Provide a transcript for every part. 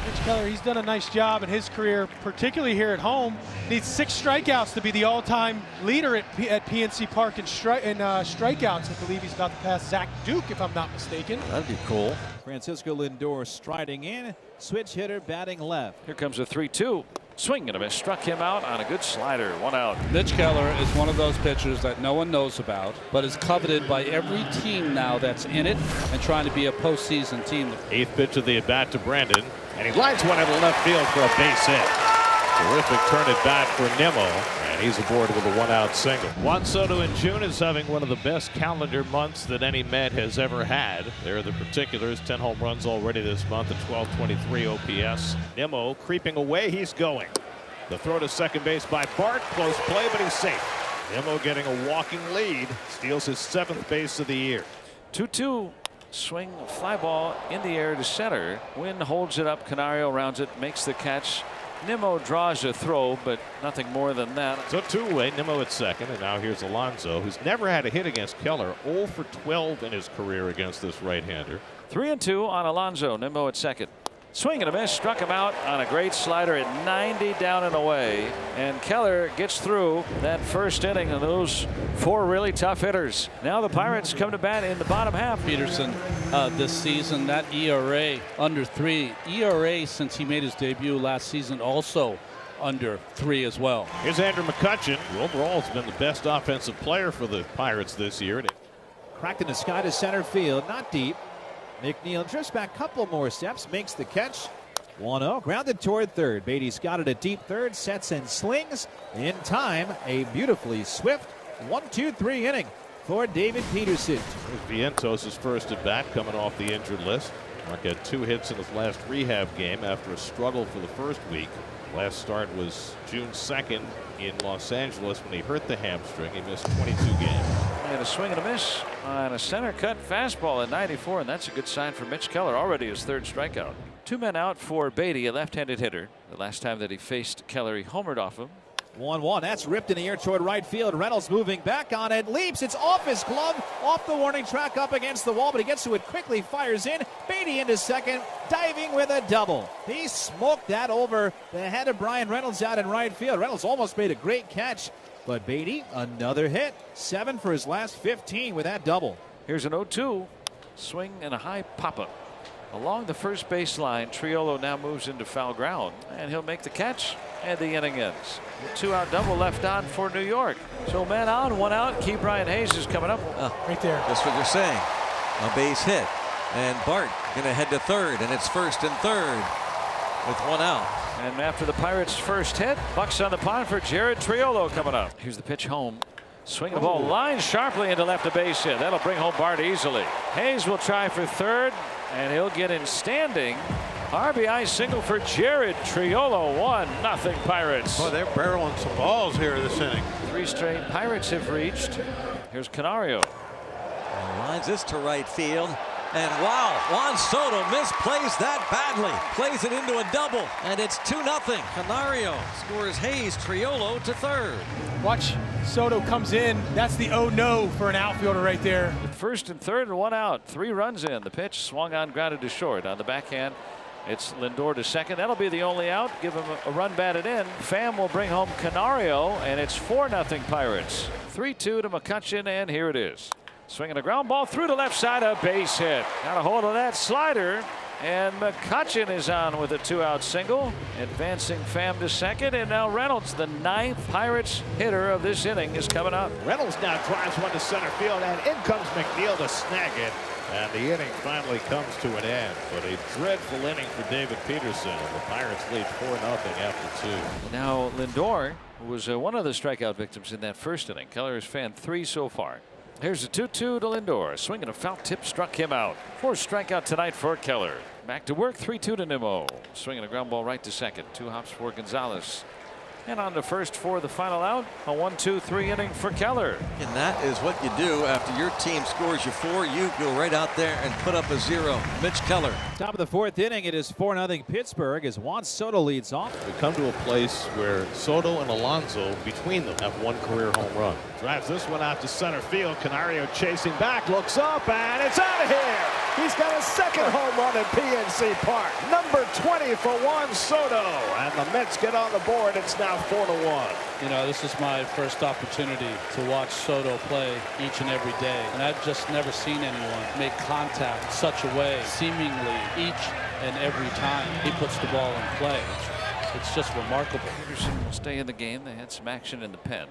Mitch Keller, he's done a nice job in his career, particularly here at home. Needs 6 strikeouts to be the all-time leader at PNC Park in strikeouts. I believe he's about to pass Zach Duke, if I'm not mistaken. That'd be cool. Francisco Lindor striding in, switch hitter batting left. Here comes a 3-2. Swing and a miss. Struck him out on a good slider. 1 out. Mitch Keller is one of those pitchers that no one knows about, but is coveted by every team now that's in it and trying to be a postseason team. 8th pitch of the at-bat to Brandon, and he lines one into left field for a base hit. Terrific turn at bat for Nimmo, and he's aboard with a 1-out single. Juan Soto in June is having one of the best calendar months that any Met has ever had. There are the particulars: 10 home runs already this month, a 1223 OPS. Nimmo creeping away, he's going. The throw to second base by Bart, close play, but he's safe. Nimmo getting a walking lead, steals his 7th base of the year. 2-2. Swing, fly ball in the air to center. Wynn holds it up. Canario rounds it, makes the catch. Nimmo draws a throw, but nothing more than that. So 2-away, Nimmo at second, and now here's Alonso, who's never had a hit against Keller. 0 for 12 in his career against this right-hander. 3-2 on Alonso. Nimmo at second. Swing and a miss. Struck him out on a great slider at 90 down and away. And Keller gets through that first inning of those 4 really tough hitters. Now the Pirates come to bat in the bottom half. Peterson this season, that ERA under 3. ERA since he made his debut last season also under 3 as well. Here's Andrew McCutchen, who overall has been the best offensive player for the Pirates this year. Cracked in the sky to center field, not deep. McNeil drifts back a couple more steps, makes the catch. 1-0, grounded toward third. Beatty's got it at deep third, sets and slings. In time, a beautifully swift 1-2-3 inning for David Peterson. Vientos' first at bat, coming off the injured list. Mark had 2 hits in his last rehab game after a struggle for the first week. Last start was June 2nd in Los Angeles when he hurt the hamstring. He missed 22 games. And a swing and a miss on a center cut fastball at 94, and that's a good sign for Mitch Keller, already his 3rd strikeout. 2 men out for Beatty, a left-handed hitter. The last time that he faced Keller, he homered off him. 1-1, that's ripped in the air toward right field. Reynolds moving back on it, leaps, it's off his glove, off the warning track, up against the wall, but he gets to it quickly, fires in. Beatty into second, diving with a double. He smoked that over the head of Brian Reynolds out in right field. Reynolds almost made a great catch, but Beatty, another hit. 7 for his last 15 with that double. Here's an 0-2. Swing and a high pop-up. Along the first baseline, Triolo now moves into foul ground, and he'll make the catch, and the inning ends. 2-out double left on for New York. So man on, 1 out. Key Brian Hayes is coming up. Right there. That's what you're saying. A base hit. And Bart going to head to third, and it's first and third with 1 out. And after the Pirates' first hit, Bucks on the pond for Jared Triolo coming up. Here's the pitch home. Swing the ball, line sharply into left, a base hit. That'll bring home Bart easily. Hayes will try for third, and he'll get in standing. RBI single for Jared Triolo. 1-0 Pirates. Boy, they're barreling some balls here this inning. 3 straight Pirates have reached. Here's Canario. And lines this to right field. And wow, Juan Soto misplays that badly. Plays it into a double, and it's 2-0. Canario scores Hayes Triolo to third. Watch, Soto comes in. That's the oh no for an outfielder right there. First and third and 1 out. 3 runs in. The pitch swung on, grounded to short. On the backhand, it's Lindor to second. That'll be the only out. Give him a run batted in. Pham will bring home Canario, and it's 4-0 Pirates. 3-2 to McCutchen, and here it is. Swinging a ground ball through the left side, a base hit. Got a hold of that slider, and McCutchen is on with a 2-out single. Advancing Pham to second, and now Reynolds, the 9th Pirates hitter of this inning, is coming up. Reynolds now drives one to center field, and in comes McNeil to snag it. And the inning finally comes to an end. But a dreadful inning for David Peterson. And the Pirates lead 4-0 after 2. Now Lindor was one of the strikeout victims in that first inning. Keller has fanned 3 so far. Here's a 2-2 to Lindor. Swinging a foul tip struck him out. 4th strikeout tonight for Keller. Back to work. 3-2 to Nimmo. Swinging a ground ball right to second. 2 hops for Gonzalez. And on to first for the final out. A 1-2-3 inning for Keller. And that is what you do after your team scores you 4. You go right out there and put up a 0. Mitch Keller. Top of the 4th inning, it is 4-0 Pittsburgh as Juan Soto leads off. We come to a place where Soto and Alonso, between them, have 1 career home run. Drives this one out to center field. Canario chasing back, looks up, and it's out of here. He's got a second home run at PNC Park. Number 20 for Juan Soto. And the Mets get on the board. It's now 4-1. You know, this is my first opportunity to watch Soto play each and every day. And I've just never seen anyone make contact such a way, seemingly each and every time he puts the ball in play. It's just remarkable. Peterson will stay in the game. They had some action in the pen.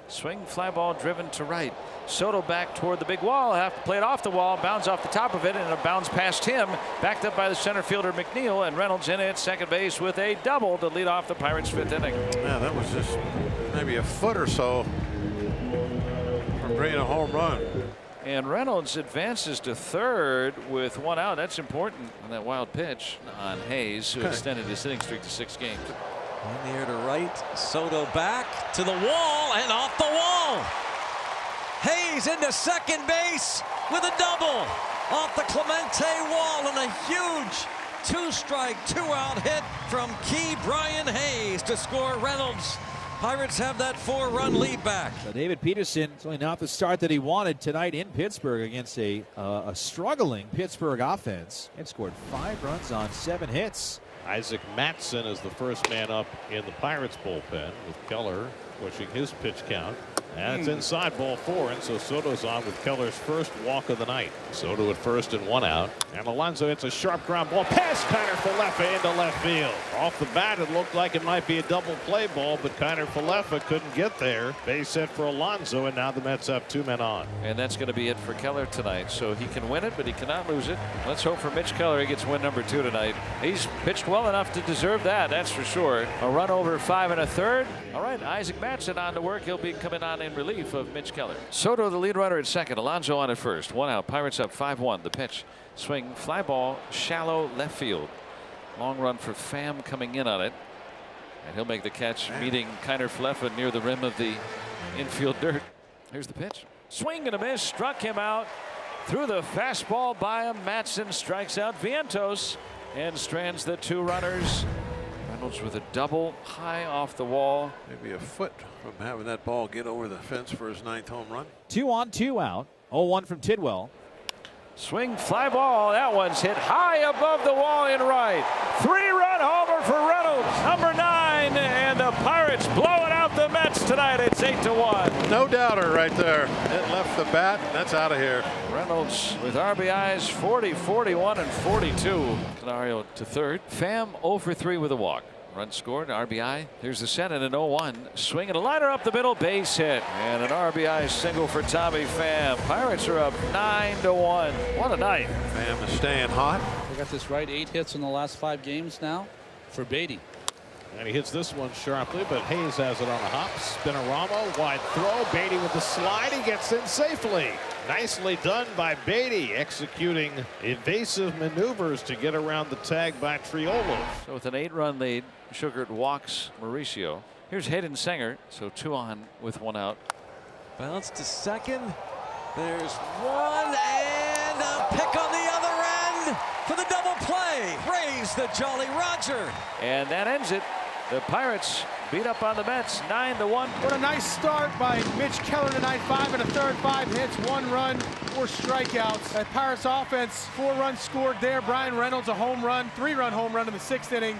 Swing, fly ball driven to right. Soto back toward the big wall. Have to play it off the wall. Bounds off the top of it, and a bounce past him. Backed up by the center fielder McNeil, and Reynolds in at second base with a double to lead off the Pirates' 5th inning. Yeah, that was just maybe a foot or so from bringing a home run. And Reynolds advances to third with 1 out. That's important on that wild pitch on Hayes, who extended his hitting streak to 6 games. In the air to right. Soto back to the wall and off the wall. Hayes into second base with a double off the Clemente wall, and a huge 2-strike, 2-out hit from key Brian Hayes to score Reynolds. Pirates have that 4-run lead back. So David Peterson certainly not the start that he wanted tonight in Pittsburgh against a struggling Pittsburgh offense, and scored 5 runs on 7 hits. Isaac Mattson is the first man up in the Pirates bullpen, with Keller pushing his pitch count. And it's inside, ball 4, and so Soto's on with Keller's first walk of the night. Soto at first and 1 out. And Alonso hits a sharp ground ball past Kiner Falefa into left field. Off the bat, it looked like it might be a double play ball, but Kiner Falefa couldn't get there. Base hit for Alonso, and now the Mets have 2 men on. And that's going to be it for Keller tonight. So he can win it, but he cannot lose it. Let's hope for Mitch Keller he gets win number 2 tonight. He's pitched well enough to deserve that, that's for sure. A run over 5 1/3. All right, Isaac Mattson on to work. He'll be coming on in relief of Mitch Keller. Soto the lead runner at second. Alonso on at first. 1 out. Pirates up 5-1. The pitch. Swing. Fly ball. Shallow left field. Long run for Pham coming in on it. And he'll make the catch, meeting Kiner Falefa near the rim of the infield dirt. Here's the pitch. Swing and a miss. Struck him out. Threw the fastball by him. Mattson strikes out Vientos and strands the 2 runners. Reynolds with a double high off the wall. Maybe a foot from having that ball get over the fence for his 9th home run. 2 on, 2 out. 0-1 from Tidwell. Swing, fly ball. That one's hit high above the wall in right. 3-run homer for Reynolds, number 9, and the Pirates blowing out the Mets tonight. It's 8-1. No doubter right there. It left the bat. That's out of here. Reynolds with RBIs 40, 41, and 42. Canario to third. Pham 0 for 3 with a walk. Run scored, RBI. Here's the set and an 0-1. Swing and a liner up the middle, base hit. And an RBI single for Tommy Pham. Pirates are up 9-1. What a night. Pham is staying hot. I got this right, 8 hits in the last 5 games now for Beatty. And he hits this one sharply, but Hayes has it on a hop. Spinorama, wide throw. Beatty with the slide. He gets in safely. Nicely done by Beatty, executing evasive maneuvers to get around the tag by Triolo. So with an 8-run lead, Sugar walks Mauricio. Here's Hayden Senger. So 2 on with 1 out. Bounce to second. There's 1, and a pick on the other end for the double play. Raise the Jolly Roger. And that ends it. The Pirates beat up on the Mets 9-1. What a nice start by Mitch Keller tonight. 5 1/3, 5 hits, 1 run, 4 strikeouts. That Pirates offense, 4 runs scored there. Brian Reynolds a home run, 3-run home run in the 6th inning.